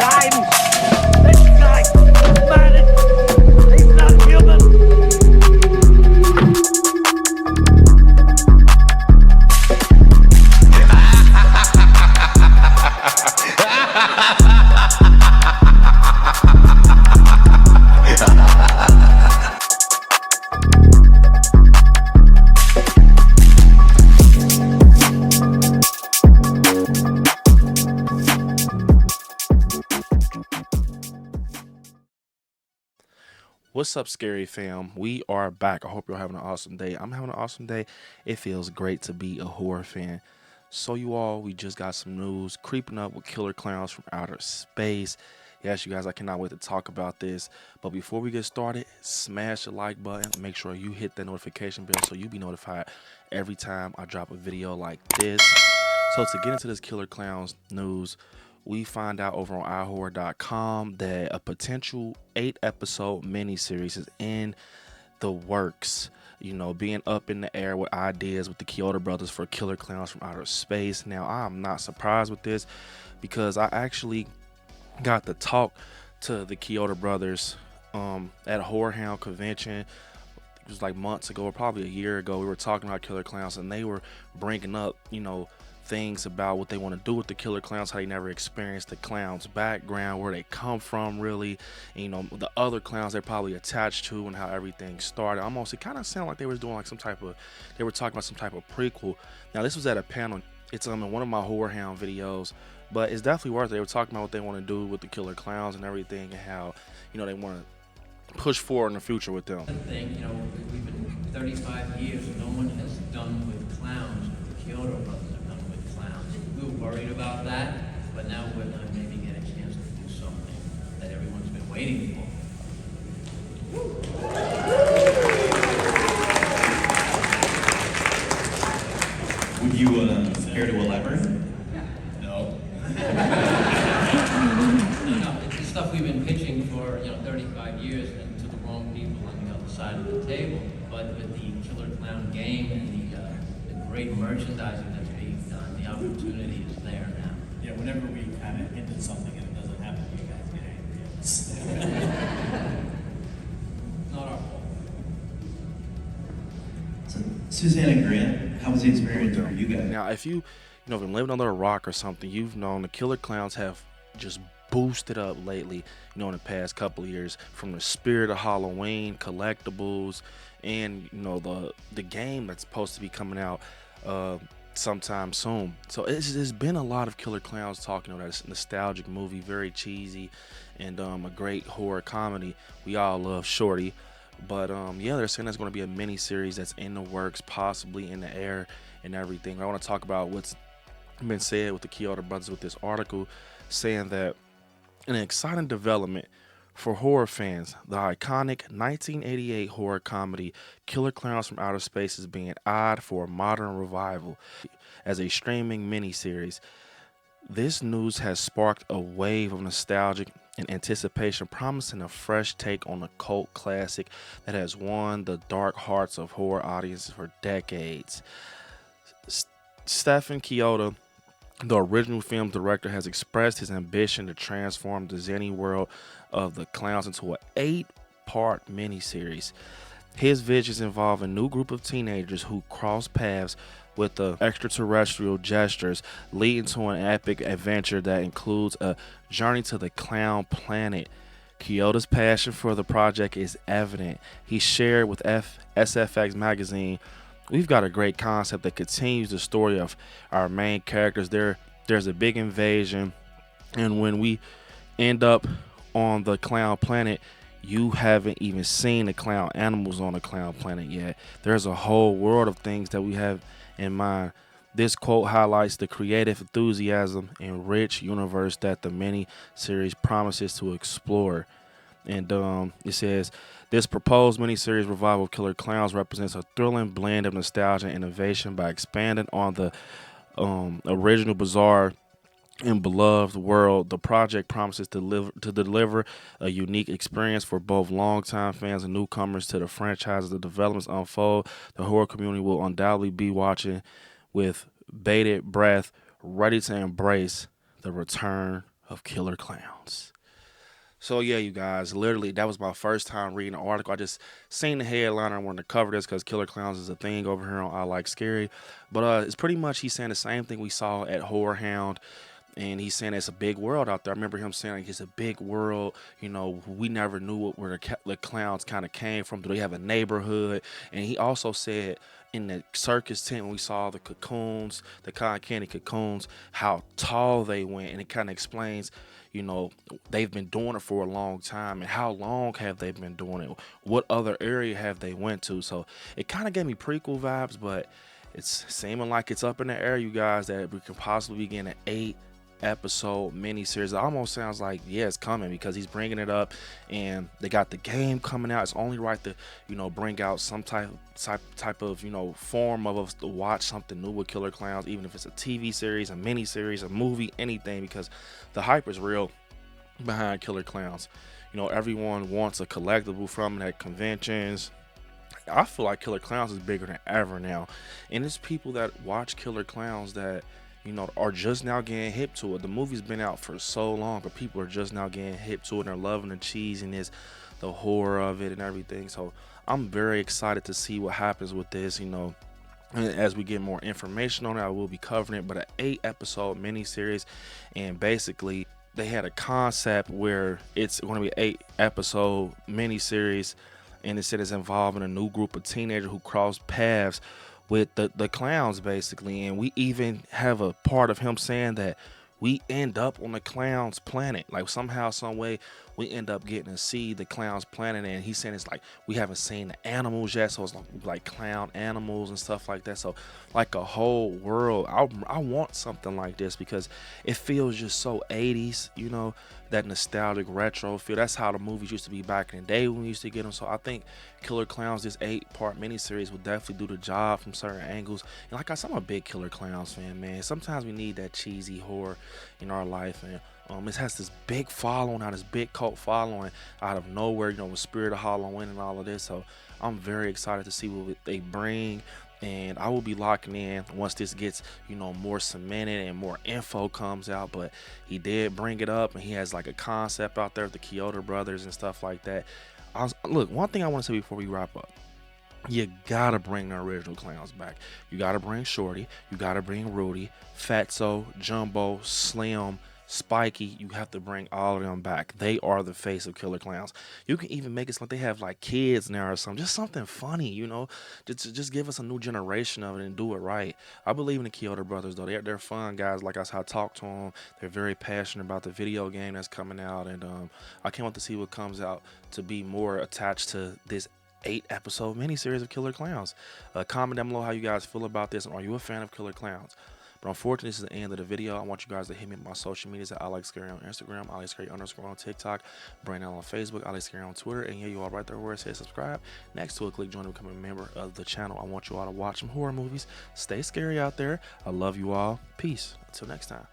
times. This guy is mad. He's not human. What's up, Scary fam? We are back. I hope you're having an awesome day. I'm having an awesome day. It feels great to be a horror fan. So, you all, we just got some news creeping up with killer clowns from outer space. Yes, you guys, I cannot wait to talk about this. But before we get started, smash the like button. Make sure you hit that notification bell so you'll be notified every time I drop a video like this. So, to get into this killer clowns news, we find out over on iHorror.com that a potential 8-episode miniseries is in the works. You know, being up in the air with ideas with the Kyoto brothers for killer clowns from outer space. Now, I'm not surprised with this because I actually got to talk to the Kyoto brothers at a Horror Hound convention. It was like months ago, or probably a year ago. We were talking about killer clowns, and they were bringing up, you know, things about what they want to do with the killer clowns, how they never experienced the clowns background, where they come from really, and, you know, the other clowns they're probably attached to and how everything started. Almost, it kind of sounded like they were doing like they were talking about some type of prequel. Now, this was at a panel. It's in one of my Horror Hound videos, but it's definitely worth it. They were talking about what they want to do with the killer clowns and everything, and how, you know, they want to push forward in the future with them. Thing, you know, we've been 35 years, no one has done with clowns what the Kyoto brothers have done with clowns. We were worried about that, but now we're going to maybe get a chance to do something that everyone's been waiting for. Would you care to elaborate? No. No, it's the stuff we've been pitching for, 35 years and to the wrong people on the other side of the table. But with the Killer Clown game and the great merchandising that's being done, the opportunity is there now. Yeah, whenever we kind of hinted something and it doesn't happen, you guys get angry. Not our fault. So, Suzanne and Grant, how was the experience for you guys? Now, if you know, been living under a rock or something, you've known the killer clowns have just boosted up lately, you know, in the past couple of years, from the spirit of Halloween collectibles and, you know, the game that's supposed to be coming out sometime soon. So there's been a lot of killer clowns talking about this nostalgic movie, very cheesy, and a great horror comedy. We all love Shorty. But yeah, they're saying there's going to be a mini series that's in the works, possibly in the air and everything. I want to talk about what's been said with the Kyoto brothers with this article, saying that an exciting development for horror fans, the iconic 1988 horror comedy Killer Clowns from Outer Space is being eyed for a modern revival as a streaming miniseries. This news has sparked a wave of nostalgia and anticipation, promising a fresh take on a cult classic that has won the dark hearts of horror audiences for decades. Stephen Kyoto, the original film director, has expressed his ambition to transform the zany world of the clowns into an 8-part miniseries. His visions involve a new group of teenagers who cross paths with the extraterrestrial gestures, leading to an epic adventure that includes a journey to the clown planet. Kyoto's passion for the project is evident. He shared with SFX magazine, "We've got a great concept that continues the story of our main characters. There's a big invasion, and when we end up on the clown planet, you haven't even seen the clown animals on the clown planet yet. There's a whole world of things that we have in mind." This quote highlights the creative enthusiasm and rich universe that the mini-series promises to explore. And it says, this proposed miniseries revival of Killer Clowns represents a thrilling blend of nostalgia and innovation by expanding on the original bizarre and beloved world. The project promises to deliver a unique experience for both longtime fans and newcomers to the franchise. As the developments unfold, the horror community will undoubtedly be watching with bated breath, ready to embrace the return of Killer Clowns. So yeah, you guys, literally that was my first time reading the article. I just seen the headline. I wanted to cover this because Killer Clowns is a thing over here on I Like Scary. But it's pretty much he's saying the same thing we saw at Horror Hound. And he's saying it's a big world out there. I remember him saying like, it's a big world. You know, we never knew where the clowns kind of came from. Do they have a neighborhood? And he also said in the circus tent when we saw the cocoons, the cotton candy cocoons, how tall they went. And it kind of explains, you know, they've been doing it for a long time. And how long have they been doing it? What other area have they went to? So it kind of gave me prequel vibes, but it's seeming like it's up in the air, you guys, that we could possibly be getting an 8-episode miniseries. It almost sounds like, yeah, it's coming because he's bringing it up and they got the game coming out. It's only right to, you know, bring out some type of, you know, form of us to watch something new with Killer Clowns, even if it's a TV series, a miniseries, a movie, anything, because the hype is real behind Killer Clowns. You know, everyone wants a collectible from it at conventions. I feel like Killer Clowns is bigger than ever now, and it's people that watch Killer Clowns that, you know, are just now getting hip to it. The movie's been out for so long, but people are just now getting hip to it, and they're loving the cheesiness, the horror of it, and everything. So I'm very excited to see what happens with this. You know, and as we get more information on it, I will be covering it. But an 8-episode miniseries, and basically they had a concept where it's going to be an 8-episode miniseries. And it said it's involving a new group of teenagers who cross paths with the clowns, basically. And we even have a part of him saying that we end up on the clowns planet. Like somehow, some way, we end up getting to see the clowns planet. And he's saying it's like we haven't seen the animals yet, so it's like clown animals and stuff like that. So like a whole world. I want something like this because it feels just so 80s, you know, that nostalgic retro feel. That's how the movies used to be back in the day when we used to get them. So I think Killer Clowns, this 8-part miniseries, will definitely do the job from certain angles. And like I said, I'm a big Killer Clowns fan, man. Sometimes we need that cheesy horror in our life, and it has this big following, this big cult following out of nowhere, you know, with Spirit of Halloween and all of this. So I'm very excited to see what they bring. And I will be locking in once this gets, you know, more cemented and more info comes out. But he did bring it up, and he has like a concept out there with the Kyoto brothers and stuff like that. Look, one thing I want to say before we wrap up. You gotta bring the original clowns back. You gotta bring Shorty. You gotta bring Rudy, Fatso, Jumbo, Slim, Spiky. You have to bring all of them back. They are the face of Killer Clowns. You can even make it so like they have like kids now or something. Just something funny, you know. Just give us a new generation of it and do it right. I believe in the Kyoto brothers though. They're fun guys. Like I talked to them. They're very passionate about the video game that's coming out, and I can't wait to see what comes out to be more attached to this 8-episode miniseries of Killer Clowns. Comment down below how you guys feel about this, and are you a fan of Killer Clowns? But unfortunately, this is the end of the video. I want you guys to hit me on my social medias at ILIKESCARY on Instagram, ILIKESCARY_ on TikTok, Brandon on Facebook, ILIKESCARY on Twitter, and yeah, you all right there where it says subscribe. Next to it, click join to become a member of the channel. I want you all to watch some horror movies. Stay scary out there. I love you all. Peace. Until next time.